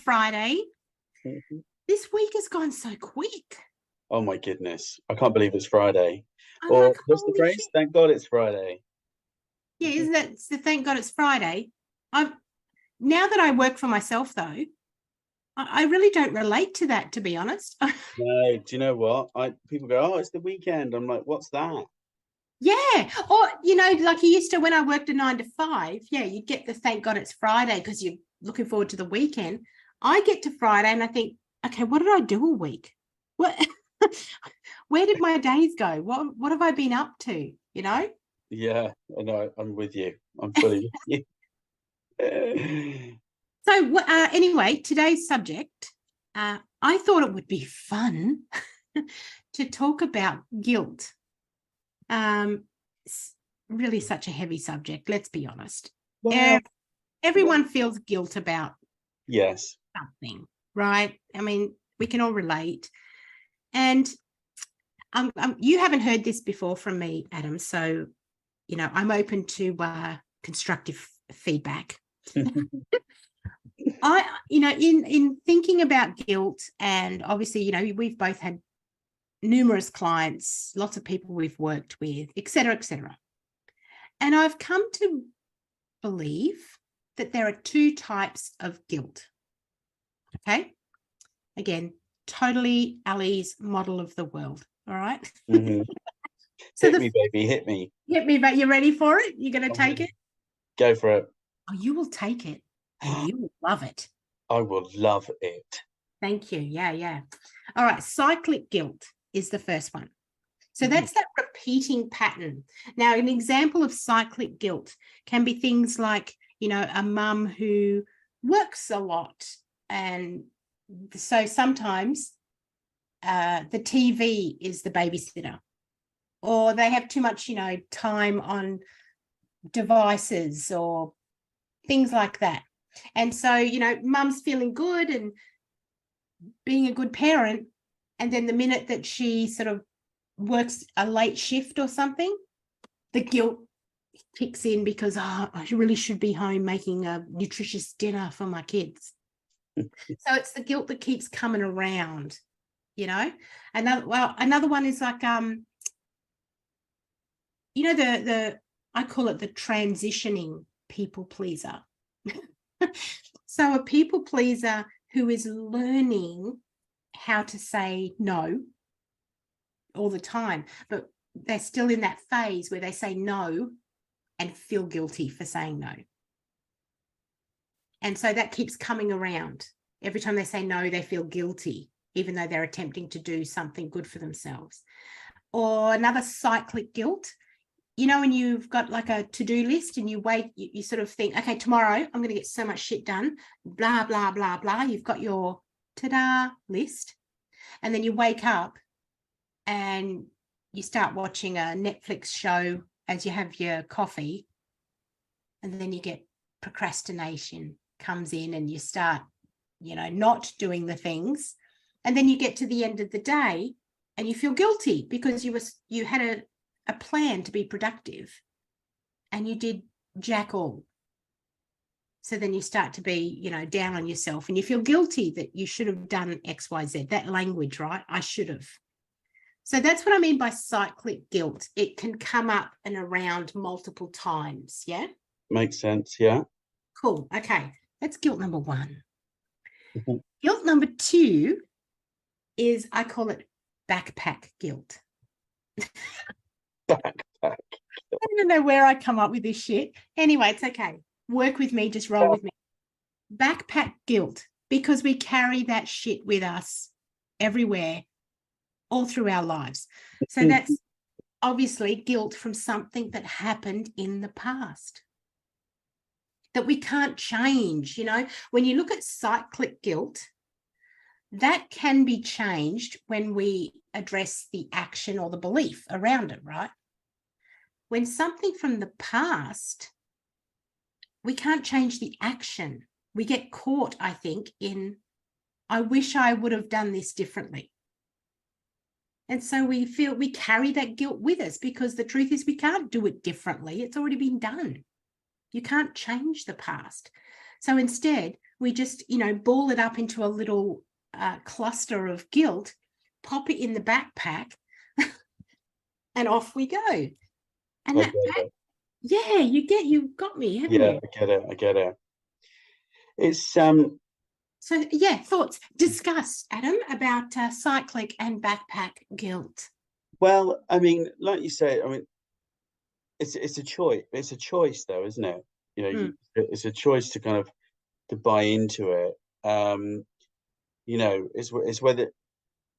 Friday. Mhm. This week has gone so quick. Oh my goodness. I can't believe it's Friday. I'm Or like, what's the holy phrase? shit. Thank God it's Friday. Yeah, isn't that so? Thank God it's Friday. I've now that I work for myself though, I really don't relate to that, to be honest. No, do you know what? People go, oh, it's the weekend. I'm like, what's that? Yeah. Or, like you used to when I worked a 9 to 5, yeah, you'd get the thank God it's Friday because you're looking forward to the weekend. I get to Friday and I think, okay, what did I do all week? What where did my days go? What have I been up to? Yeah, I know. I'm with you. I'm fully with you. So anyway, today's subject, I thought it would be fun to talk about guilt. It's really such a heavy subject, let's be honest. Well, Everyone feels guilt about yes. something, right? I mean, we can all relate. And you haven't heard this before from me, Adam. So, I'm open to constructive feedback. In thinking about guilt, and obviously, we've both had numerous clients, lots of people we've worked with, et cetera, et cetera. And I've come to believe that there are two types of guilt. Okay. Again, totally Ali's model of the world. All right. Mhm. So Hit me, baby, hit me. Hit me, but you're ready for it? You're going to take it? Go for it. Oh, you will take it and you will love it. I will love it. Thank you. Yeah, yeah. All right. Cyclic guilt is the first one. So that's that repeating pattern. Now, an example of cyclic guilt can be things like, a mum who works a lot. And so sometimes the TV is the babysitter, or they have too much, time on devices or things like that. And so, mum's feeling good and being a good parent. And then the minute that she sort of works a late shift or something, the guilt kicks in because I really should be home making a nutritious dinner for my kids. So it's the guilt that keeps coming around. Another one is like I call it the transitioning people pleaser. So a people pleaser who is learning how to say no all the time, but they're still in that phase where they say no and feel guilty for saying no. And so that keeps coming around. Every time they say no, they feel guilty, even though they're attempting to do something good for themselves. Or another cyclic guilt, when you've got like a to-do list and you wait, you sort of think, okay, tomorrow I'm going to get so much shit done, blah, blah, blah, blah. You've got your ta-da list. And then you wake up and you start watching a Netflix show as you have your coffee. And then you get procrastination comes in and you start, not doing the things. And then you get to the end of the day and you feel guilty because you had a plan to be productive and you did jack all. So then you start to be, down on yourself and you feel guilty that you should have done X, Y, Z, that language, right? I should have. So that's what I mean by cyclic guilt. It can come up and around multiple times. Yeah. Makes sense. Yeah. Cool. Okay. That's guilt number one. Guilt number two is, I call it backpack guilt. Backpack. I don't know where I come up with this shit. Anyway, it's okay. Work with me, just roll with me. Backpack guilt, because we carry that shit with us everywhere, all through our lives. So that's obviously guilt from something that happened in the past that we can't change. When you look at cyclic guilt, that can be changed when we address the action or the belief around it, right? When something from the past, we can't change the action. We get caught, I think, in, I wish I would have done this differently. And so we carry that guilt with us because the truth is we can't do it differently. It's already been done. You can't change the past. So instead, we just, ball it up into a little cluster of guilt, pop it in the backpack, and off we go. And yeah, you got me, haven't you? I get it. It's So yeah, thoughts, discuss, Adam, about cyclic and backpack guilt. well, I mean, like you say, I mean, it's a choice. It's a choice, though, isn't it? It's a choice to kind of to buy into it. It's whether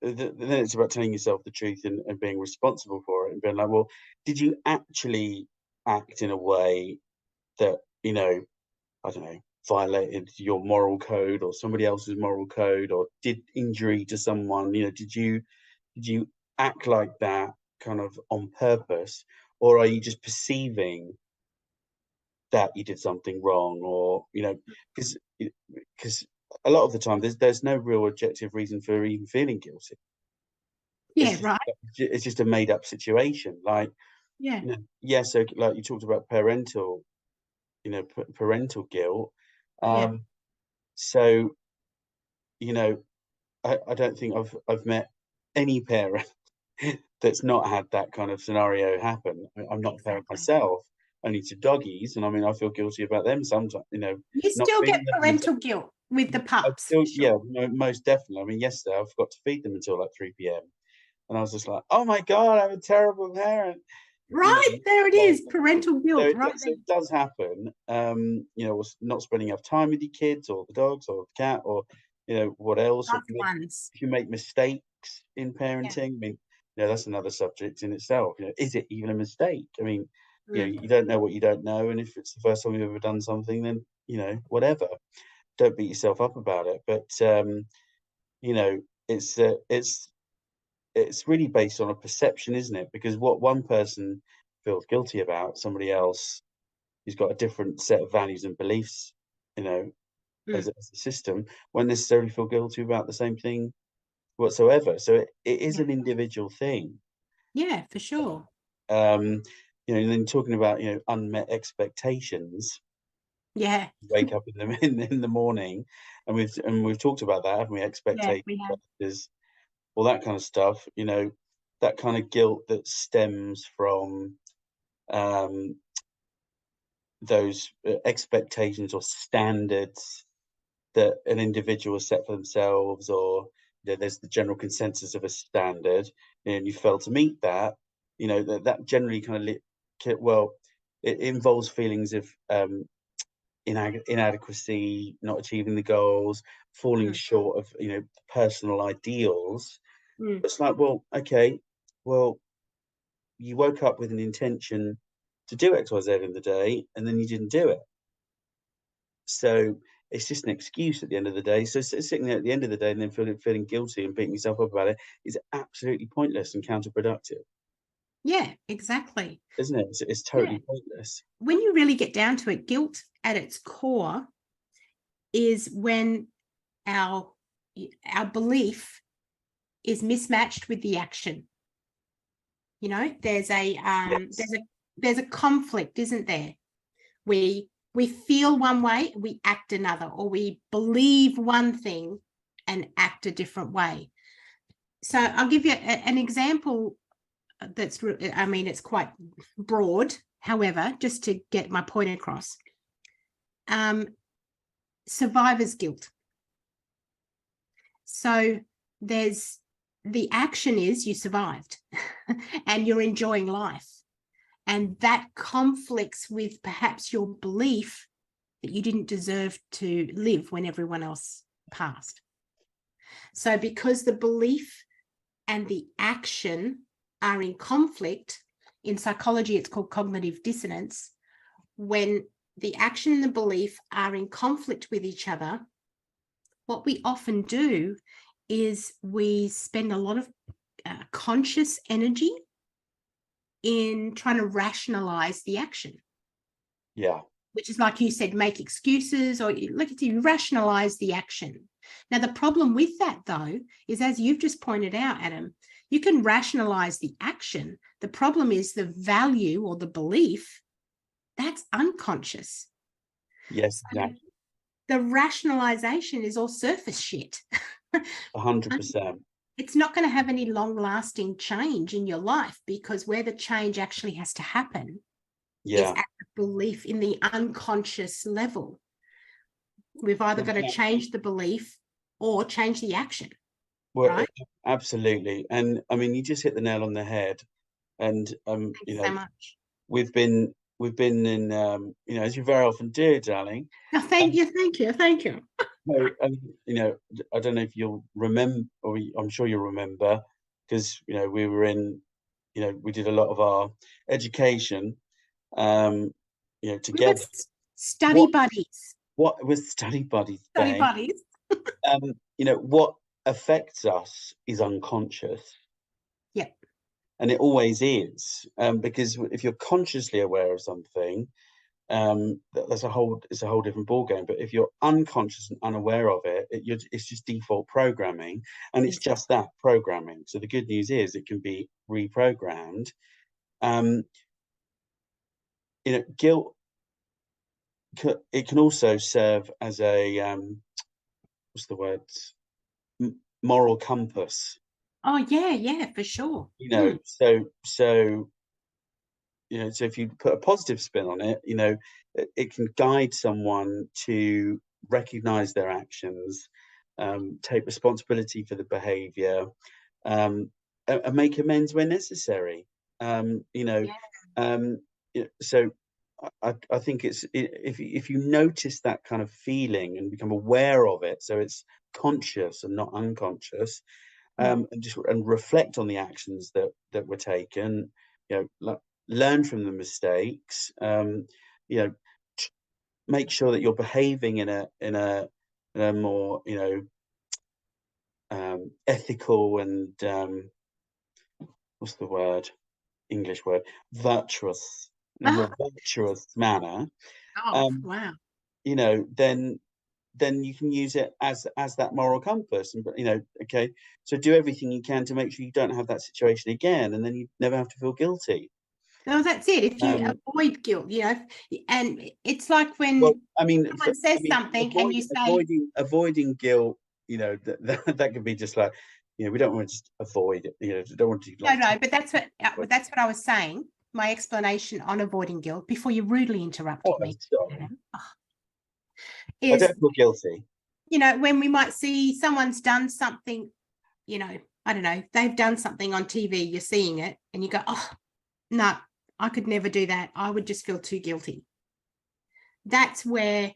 then it's about telling yourself the truth and being responsible for it and being like, well, did you actually act in a way that, I don't know, violated your moral code or somebody else's moral code, or did injury to someone? Did you act like that kind of on purpose, or are you just perceiving that you did something wrong? Or because a lot of the time there's no real objective reason for even feeling guilty. Yeah, right. It's just a made up situation. Like, Yeah. So like you talked about parental guilt. Yeah. So, I don't think I've met any parent that's not had that kind of scenario happen. I'm not a parent Exactly. myself, only to doggies, and I mean I feel guilty about them sometimes. You Not still get feeding them until, parental guilt with the I pups, still, for sure. most definitely. I mean, yesterday I forgot to feed them until like 3 p.m. and I was just like, oh my god, I'm a terrible parent. Right, there it Like, is, parental so guilt, right so there. it does happen. Not spending enough time with your kids or the dogs or the cat, or what else. Or Loved ones. if you make mistakes in Yeah. parenting, I mean, that's another subject in itself. Is it even a mistake? I mean, Mm. you don't know what you don't know, and if it's the first time you've ever done something, then whatever. Don't beat yourself up about it. But it's it's really based on a perception, isn't it? Because what one person feels guilty about, somebody else who's got a different set of values and beliefs, Mm. as a system, won't necessarily feel guilty about the same thing whatsoever. So it is Yeah. an individual thing. Yeah, for sure. And then talking about unmet expectations. Yeah. Wake up in the in the morning, and we've talked about that, haven't we? Yeah, Expectations, we have. all that kind of stuff. That kind of guilt that stems from um, those expectations or standards that an individual has set for themselves, or there's the general consensus of a standard, and you fail to meet that. That generally kind of it involves feelings of inadequacy, not achieving the goals, falling Mm. short of personal ideals. Mm. It's like, well, okay, well, you woke up with an intention to do X, Y, Z in the day, and then you didn't do it. So it's just an excuse at the end of the day. So sitting there at the end of the day and then feeling guilty and beating yourself up about it is absolutely pointless and counterproductive, Yeah, exactly. isn't it? It's Yeah. totally pointless. When you really get down to it, guilt at its core is when our belief is mismatched with the action. There's a Yes. there's a conflict, isn't there? We feel one way, we act another, or we believe one thing and act a different way. So I'll give you an example that's, I mean, it's quite broad, however, just to get my point across. Survivor's guilt. So there's the action is you survived and you're enjoying life. And that conflicts with perhaps your belief that you didn't deserve to live when everyone else passed. So because the belief and the action are in conflict, in psychology, it's called cognitive dissonance. When the action and the belief are in conflict with each other, what we often do is we spend a lot of conscious energy in trying to rationalize the action. Yeah. Which is, like you said, make excuses, or look at you rationalize the action. Now, the problem with that, though, is, as you've just pointed out, Adam, you can rationalize the action. The problem is the value or the belief that's unconscious. Yes, So exactly. The rationalization is all surface shit. 100%. It's not going to have any long lasting change in your life, because where the change actually has to happen is Yeah. at the belief in the unconscious level. We've either got to Yeah. change the belief or change the action, Well, right? absolutely. And I mean, you just hit the nail on the head. And Thanks so much. we've been in, as you very often do, darling. Oh, thank Um, you, thank you, thank you. so, I don't know if you'll remember, or I'm sure you'll remember, because we were in, we did a lot of our education, um, We were together. study What buddies. what with study buddies, Study babe? buddies. What affects us is unconscious. Yep. And it always is, because if you're consciously aware of something, it's a whole different ballgame. But if you're unconscious and unaware of it, it's just default programming, and it's Exactly. just that programming. So the good news is it can be reprogrammed. Um, Guilt, it can also serve as a what's the word? Moral compass. Oh, yeah, yeah, for sure. So if you put a positive spin on it, it can guide someone to recognize their actions, take responsibility for the behavior, and make amends where necessary. Um, you know, Yeah. um, so I think if you notice that kind of feeling and become aware of it, so it's conscious and not unconscious, Mm. and reflect on the actions that were taken, learn from the mistakes, you know make sure that you're behaving in a more ethical and what's the word, English word, virtuous, in a more Oh, virtuous manner. oh, um, wow. you know then then you can use it as that moral compass, and okay, so do everything you can to make sure you don't have that situation again, and then you never have to feel guilty. No, that's it. If you um avoid guilt, and it's like well, when someone says something and you say, avoiding guilt, that could be just like, we don't want to just avoid it, don't want to no, like no, but that's what I was saying. My explanation on avoiding guilt before you rudely interrupted oh, me, sorry, Adam, I is, don't feel guilty. when we might see someone's done something, I don't know, they've done something on TV, you're seeing it, and you go, oh, no, I could never do that. I would just feel too guilty. That's where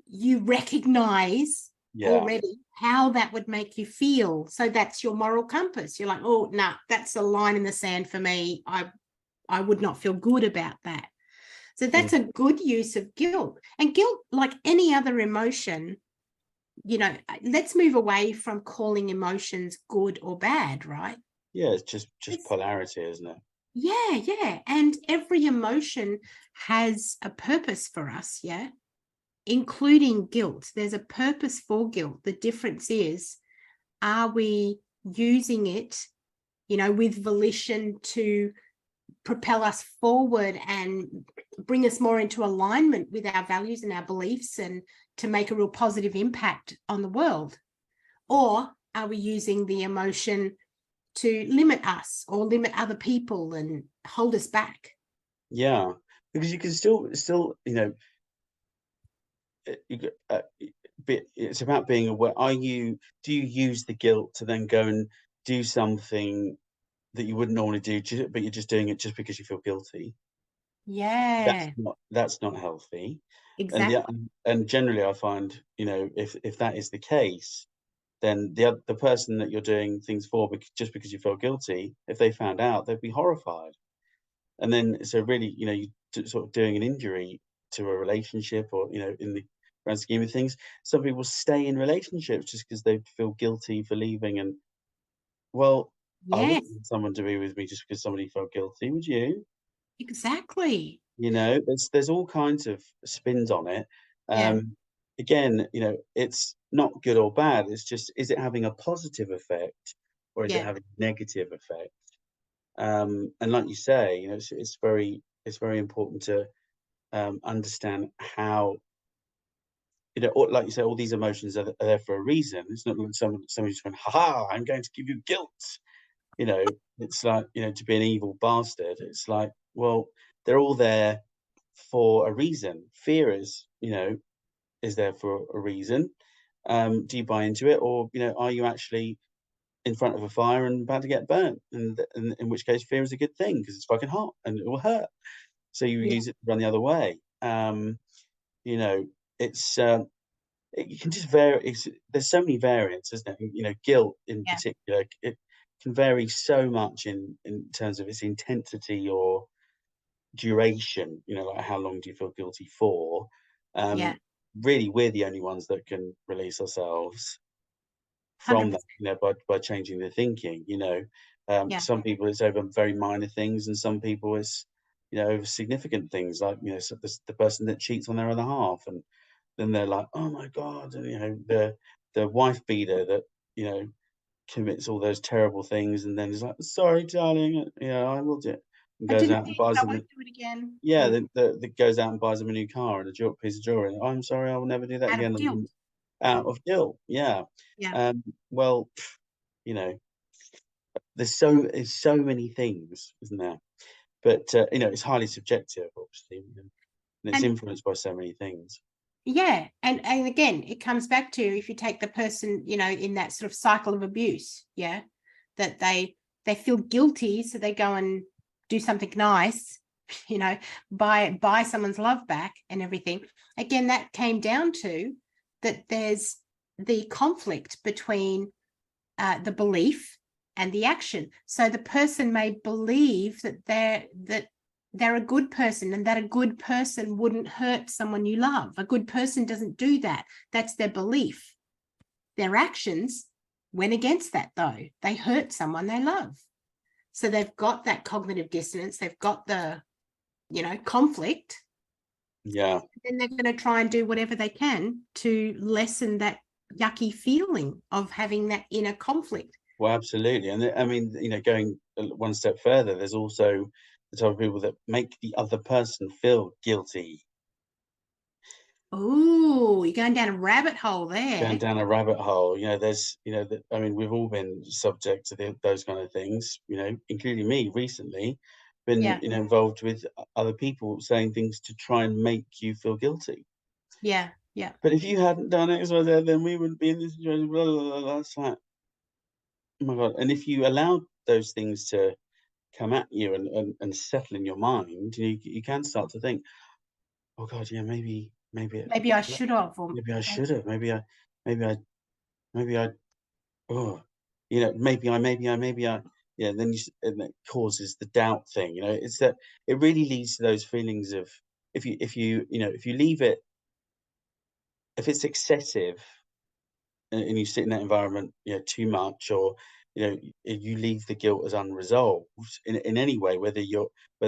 you recognize Yeah. already how that would make you feel. So that's your moral compass. You're like, oh, no, nah, that's a line in the sand for me. I would not feel good about that. So Mm. that's a good use of guilt. And guilt, like any other emotion, let's move away from calling emotions good or bad, right? Yeah, it's just It's, polarity, isn't it? yeah, yeah. And every emotion has a purpose for us, yeah, including guilt. There's a purpose for guilt. The difference is, are we using it, with volition to propel us forward and bring us more into alignment with our values and our beliefs and to make a real positive impact on the world? Or are we using the emotion to limit us or limit other people and hold us back? Yeah, because you can still it's about being aware. Do you use the guilt to then go and do something that you wouldn't normally do, but you're just doing it just because you feel guilty? Yeah, That's not healthy. And exactly. and generally, I find, if that is the case, then the person that you're doing things for, just because you feel guilty, if they found out, they'd be horrified. And then, so really, you sort of doing an injury to a relationship, or in the grand scheme of things, some people stay in relationships just because they feel guilty for leaving. And, well, I Yes, wouldn't want someone to be with me just because somebody felt guilty, would you? exactly. There's all kinds of spins on it. Yeah, Again, it's not good or bad. It's just, is it having a positive effect, or is it yeah, having a negative effect? And like you say, it's very important to understand how you know, or like you say, all these emotions are there for a reason. It's not like somebody's going, "Ha ha! I'm going to give you guilt." You know, it's like, you know, to be an evil bastard. It's like, well, they're all there for a reason. Fear is, you know, is there for a reason. Do you buy into it, or you know, are you actually in front of a fire and about to get burnt? And in which case, fear is a good thing because it's fucking hot and it will hurt. So you Yeah. use it to run the other way. You know, it's you can just vary. There's so many variants, isn't it? You know, guilt in Yeah. particular, it can vary so much in terms of its intensity or duration. You know, like how long do you feel guilty for? Yeah. Really, we're the only ones that can release ourselves from 100%. that, you know, by changing the thinking. You know, Yeah. some people it's over very minor things, and some people it's, you know, over significant things, like, you know, so the person that cheats on their other half, and then they're like, oh my god, and you know, the wife beater that, you know, commits all those terrible things, and then is like, sorry darling, yeah, I will do it, and I goes didn't out and mean buys I them won't do it again. yeah, the goes out and buys them a new car and a piece of jewelry. I'm sorry, I will never do that Out of again. guilt. And out of guilt, yeah. Yeah. Well, you know, there's so many things, isn't there? But you know, it's highly subjective, obviously, and it's And influenced by so many things. yeah, and again, it comes back to, if you take the person, you know, in that sort of cycle of abuse, yeah, that they feel guilty, so they go and do something nice, you know, buy someone's love back and everything. Again, that came down to that there's the conflict between the belief and the action. So the person may believe that they're a good person, and that a good person wouldn't hurt someone you love. A good person doesn't do that. That's their belief. Their actions went against that, though. They hurt someone they love. So they've got that cognitive dissonance. They've got the, you know, conflict. Yeah. Then they're going to try and do whatever they can to lessen that yucky feeling of having that inner conflict. Well, absolutely, and I mean, you know, going one step further, there's also the type of people that make the other person feel guilty. Oh, you're going down a rabbit hole Going there. down a rabbit hole, you know, there's, you know, I mean, we've all been subject to those kind of things, you know, including me recently, been, Yeah, you know, involved with other people saying things to try and make you feel guilty. yeah, yeah. But if you hadn't done X, Y, Z, then we wouldn't be in this situation. Blah, blah, blah, blah. It's like, oh my god! And if you allowed those things to come at you and settle in your mind, you can start to think, oh god, yeah, Maybe I should have, or maybe I should have, maybe I, maybe I oh, you know, maybe I, yeah, then and it causes the doubt thing, you know, it's that it really leads to those feelings of you know, if you leave it, if it's excessive and you sit in that environment, you know, too much, or, you know, you leave the guilt as unresolved in any way, whether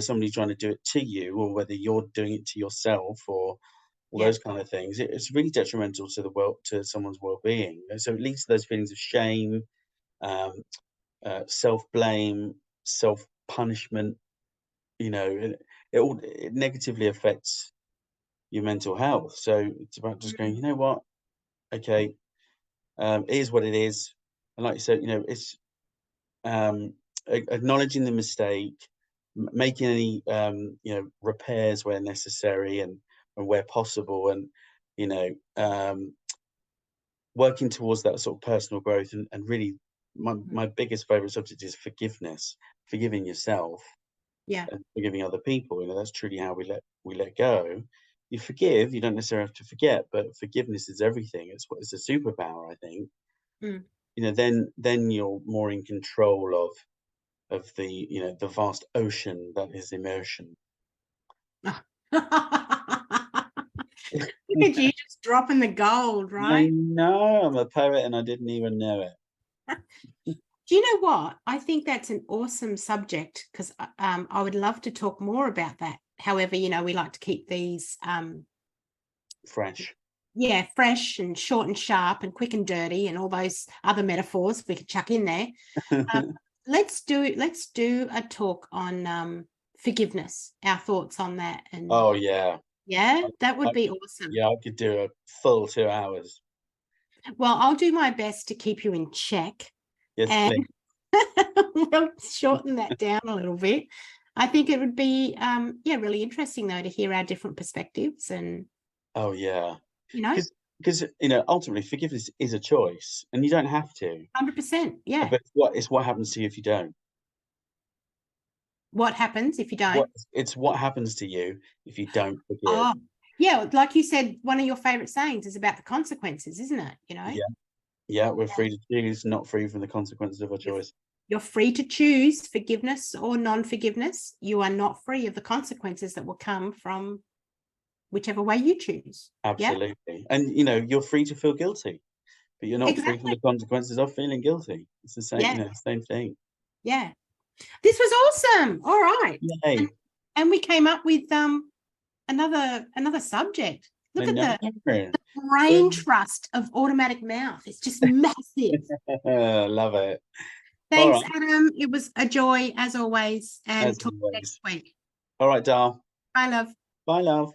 somebody's trying to do it to you or whether you're doing it to yourself or all yeah, those kind of things, it's really detrimental to the world, to someone's well-being. And so it leads to those feelings of shame, um, self-blame, self-punishment, you know, it negatively affects your mental health. So it's about just going, mm, you know what? Okay, it is what it is. And like you said, you know, it's acknowledging the mistake, making any you know, repairs where necessary and where possible, and you know, working towards that sort of personal growth, and really my biggest favorite subject is forgiveness, forgiving yourself yeah, and forgiving other people. You know, that's truly how we let go. You forgive, you don't necessarily have to forget, but forgiveness is everything. It's a superpower, I think. mm. You know, then you're more in control of the, you know, the vast ocean that is emotion. Look at you just dropping the gold, I right? know, I'm a poet and I didn't even know it. Do you know what? I think that's an awesome subject, because I would love to talk more about that. However, you know, we like to keep these Fresh. yeah, fresh and short and sharp and quick and dirty and all those other metaphors we could chuck in there. Um, let's do a talk on forgiveness, our thoughts on that, and Oh yeah. Yeah, that I would be awesome. Yeah, I could do a full 2 hours. Well, I'll do my best to keep you in check, Yes, and please. we'll shorten that down a little bit. I think it would be yeah, really interesting though to hear our different perspectives, and Oh, yeah. you know, Because ultimately, forgiveness is a choice, and you don't have to, 100%. Yeah. but it's what happens to you if you don't. What happens if you don't? It's what happens to you if you don't forgive. Oh, yeah, like you said, one of your favorite sayings is about the consequences, isn't it? You know, Yeah, yeah, we're free to choose, not free from the consequences of our you're, choice. you're free to choose forgiveness or non-forgiveness. You are not free of the consequences that will come from whichever way you choose. Yeah, Absolutely. And, you're free to feel guilty, but you're not free from exactly. the consequences of feeling guilty. It's the same, Yeah, same thing. yeah. This was awesome. All right. And Yay. and we came up with another subject. I Look at know. the brain trust of automatic mouth. It's just massive. Love it. All Thanks, right. Adam. It was a joy as always. And As talk next always. week. All right, Dar. Bye, love. Bye, love.